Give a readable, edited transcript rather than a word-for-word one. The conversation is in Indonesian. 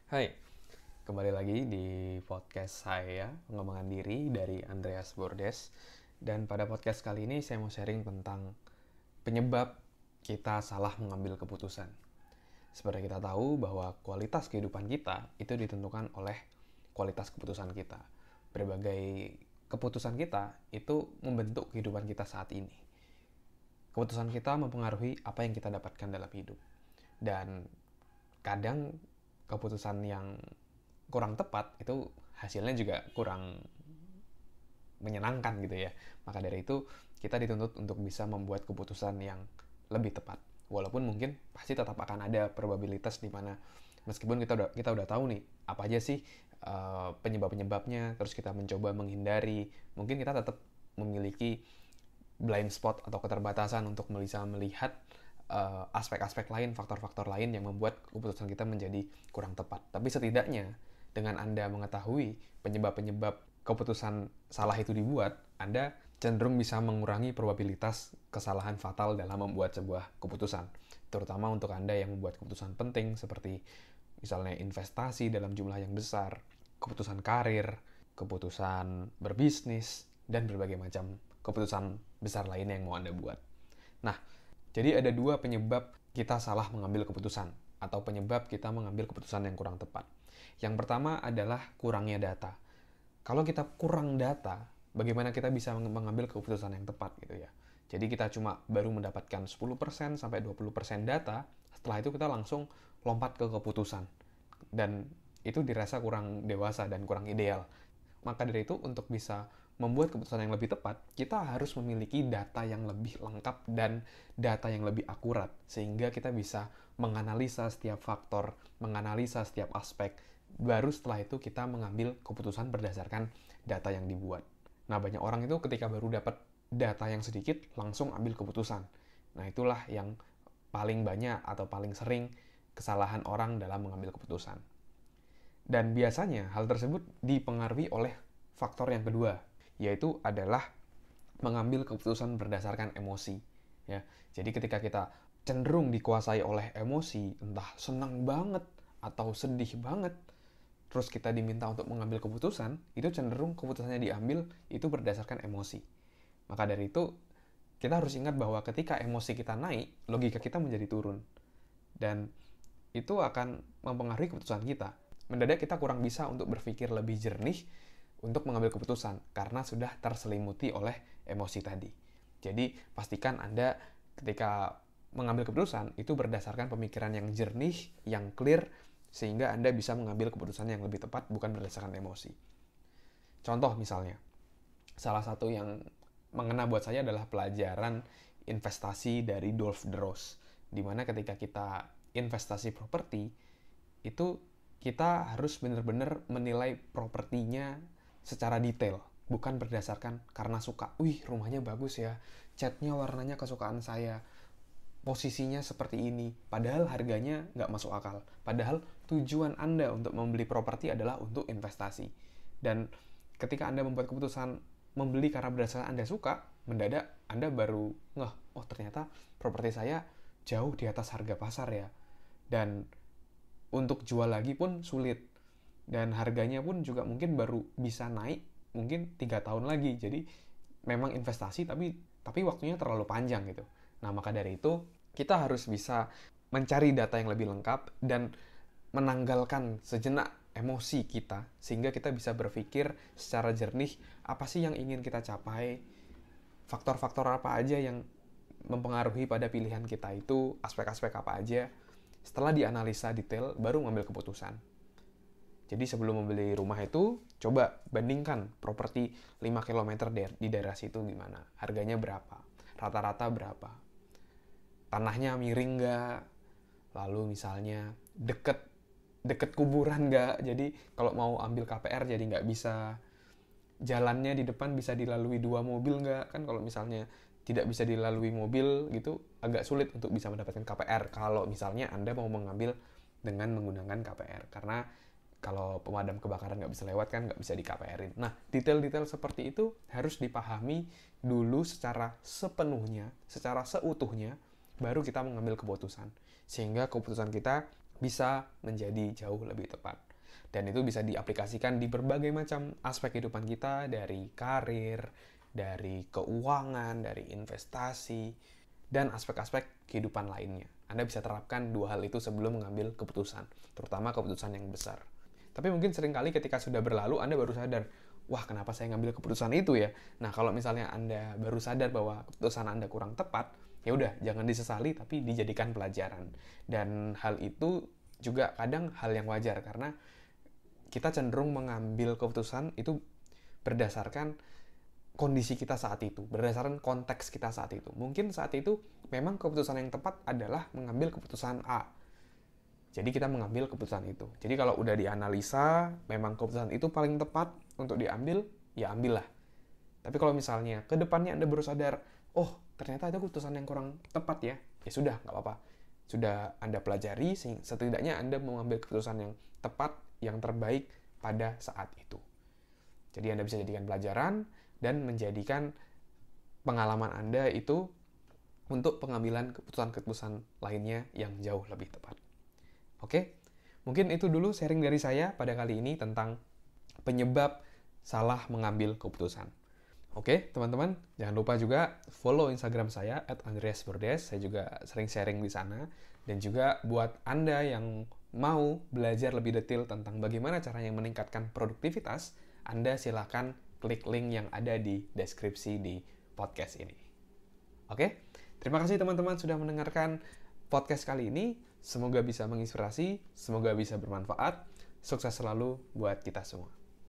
Hai, kembali lagi di podcast saya, pengembangan diri dari Andreas Bordes. Dan pada podcast kali ini saya mau sharing tentang penyebab kita salah mengambil keputusan. Seperti kita tahu bahwa kualitas kehidupan kita itu ditentukan oleh kualitas keputusan kita. Berbagai keputusan kita itu membentuk kehidupan kita saat ini. Keputusan kita mempengaruhi apa yang kita dapatkan dalam hidup. Dan kadang keputusan yang kurang tepat itu hasilnya juga kurang menyenangkan gitu ya. Maka dari itu kita dituntut untuk bisa membuat keputusan yang lebih tepat. Walaupun mungkin pasti tetap akan ada probabilitas di mana meskipun kita udah tahu nih apa aja sih penyebab-penyebabnya, terus kita mencoba menghindari, mungkin kita tetap memiliki blind spot atau keterbatasan untuk bisa melihat aspek-aspek lain, faktor-faktor lain yang membuat keputusan kita menjadi kurang tepat. Tapi setidaknya dengan Anda mengetahui penyebab-penyebab keputusan salah itu dibuat, Anda cenderung bisa mengurangi probabilitas kesalahan fatal dalam membuat sebuah keputusan. Terutama untuk Anda yang membuat keputusan penting seperti misalnya investasi dalam jumlah yang besar, keputusan karir, keputusan berbisnis, dan berbagai macam keputusan besar lainnya yang mau Anda buat. Nah, jadi ada dua penyebab kita salah mengambil keputusan atau penyebab kita mengambil keputusan yang kurang tepat. Yang pertama adalah kurangnya data. Kalau kita kurang data, bagaimana kita bisa mengambil keputusan yang tepat gitu ya. Jadi kita cuma baru mendapatkan 10% sampai 20% data, setelah itu kita langsung lompat ke keputusan. Dan itu dirasa kurang dewasa dan kurang ideal. Maka dari itu untuk bisa membuat keputusan yang lebih tepat, kita harus memiliki data yang lebih lengkap dan data yang lebih akurat, sehingga kita bisa menganalisa setiap faktor, menganalisa setiap aspek, baru setelah itu kita mengambil keputusan berdasarkan data yang dibuat. Nah, banyak orang itu ketika baru dapat data yang sedikit, langsung ambil keputusan. Nah, itulah yang paling banyak atau paling sering kesalahan orang dalam mengambil keputusan. Dan biasanya hal tersebut dipengaruhi oleh faktor yang kedua, yaitu adalah mengambil keputusan berdasarkan emosi. Ya, jadi ketika kita cenderung dikuasai oleh emosi, entah senang banget atau sedih banget, terus kita diminta untuk mengambil keputusan, itu cenderung keputusannya diambil itu berdasarkan emosi. Maka dari itu, kita harus ingat bahwa ketika emosi kita naik, logika kita menjadi turun. Dan itu akan mempengaruhi keputusan kita. Mendadak kita kurang bisa untuk berpikir lebih jernih untuk mengambil keputusan karena sudah terselimuti oleh emosi tadi. Jadi pastikan Anda ketika mengambil keputusan itu berdasarkan pemikiran yang jernih, yang clear, sehingga Anda bisa mengambil keputusan yang lebih tepat bukan berdasarkan emosi. Contoh misalnya, salah satu yang mengena buat saya adalah pelajaran investasi dari Dolph Dros, di mana ketika kita investasi properti, itu kita harus benar-benar menilai propertinya secara detail, bukan berdasarkan karena suka. Wih, rumahnya bagus ya, catnya warnanya kesukaan saya, posisinya seperti ini, padahal harganya nggak masuk akal. Padahal tujuan Anda untuk membeli properti adalah untuk investasi. Dan ketika Anda membuat keputusan membeli karena berdasarkan Anda suka, mendadak Anda baru ngeh, oh ternyata properti saya jauh di atas harga pasar ya. Dan untuk jual lagi pun sulit. Dan harganya pun juga mungkin baru bisa naik mungkin 3 tahun lagi. Jadi memang investasi tapi waktunya terlalu panjang gitu. Nah, maka dari itu kita harus bisa mencari data yang lebih lengkap dan menanggalkan sejenak emosi kita sehingga kita bisa berpikir secara jernih apa sih yang ingin kita capai, faktor-faktor apa aja yang mempengaruhi pada pilihan kita itu, aspek-aspek apa aja. Setelah dianalisa detail, baru mengambil keputusan. Jadi sebelum membeli rumah itu, coba bandingkan properti 5 km di daerah situ gimana. Harganya berapa, rata-rata berapa, tanahnya miring nggak, lalu misalnya deket deket kuburan nggak, jadi kalau mau ambil KPR jadi nggak bisa, jalannya di depan bisa dilalui 2 mobil nggak, kan kalau misalnya tidak bisa dilalui mobil gitu agak sulit untuk bisa mendapatkan KPR kalau misalnya Anda mau mengambil dengan menggunakan KPR, karena kalau pemadam kebakaran nggak bisa lewat kan nggak bisa di KPR-in. Nah, detail-detail seperti itu harus dipahami dulu secara sepenuhnya, secara seutuhnya, baru kita mengambil keputusan. Sehingga keputusan kita bisa menjadi jauh lebih tepat. Dan itu bisa diaplikasikan di berbagai macam aspek kehidupan kita, dari karir, dari keuangan, dari investasi, dan aspek-aspek kehidupan lainnya. Anda bisa terapkan dua hal itu sebelum mengambil keputusan, terutama keputusan yang besar. Tapi mungkin seringkali ketika sudah berlalu, Anda baru sadar, wah kenapa saya ngambil keputusan itu ya? Nah, kalau misalnya Anda baru sadar bahwa keputusan Anda kurang tepat, ya udah jangan disesali tapi dijadikan pelajaran. Dan hal itu juga kadang hal yang wajar karena kita cenderung mengambil keputusan itu berdasarkan kondisi kita saat itu, berdasarkan konteks kita saat itu. Mungkin saat itu memang keputusan yang tepat adalah mengambil keputusan A. Jadi kita mengambil keputusan itu. Jadi kalau udah dianalisa, memang keputusan itu paling tepat untuk diambil, ya ambillah. Tapi kalau misalnya ke depannya Anda baru sadar, oh ternyata itu keputusan yang kurang tepat ya, ya sudah, nggak apa-apa. Sudah Anda pelajari, setidaknya Anda mengambil keputusan yang tepat, yang terbaik pada saat itu. Jadi Anda bisa jadikan pelajaran dan menjadikan pengalaman Anda itu untuk pengambilan keputusan-keputusan lainnya yang jauh lebih tepat. Oke, mungkin itu dulu sharing dari saya pada kali ini tentang penyebab salah mengambil keputusan. Oke, teman-teman, jangan lupa juga follow Instagram saya @andreasbordes. Saya juga sering sharing di sana. Dan juga buat Anda yang mau belajar lebih detail tentang bagaimana caranya meningkatkan produktivitas, Anda silakan klik link yang ada di deskripsi di podcast ini. Oke, terima kasih teman-teman sudah mendengarkan podcast kali ini. Semoga bisa menginspirasi, semoga bisa bermanfaat. Sukses selalu buat kita semua.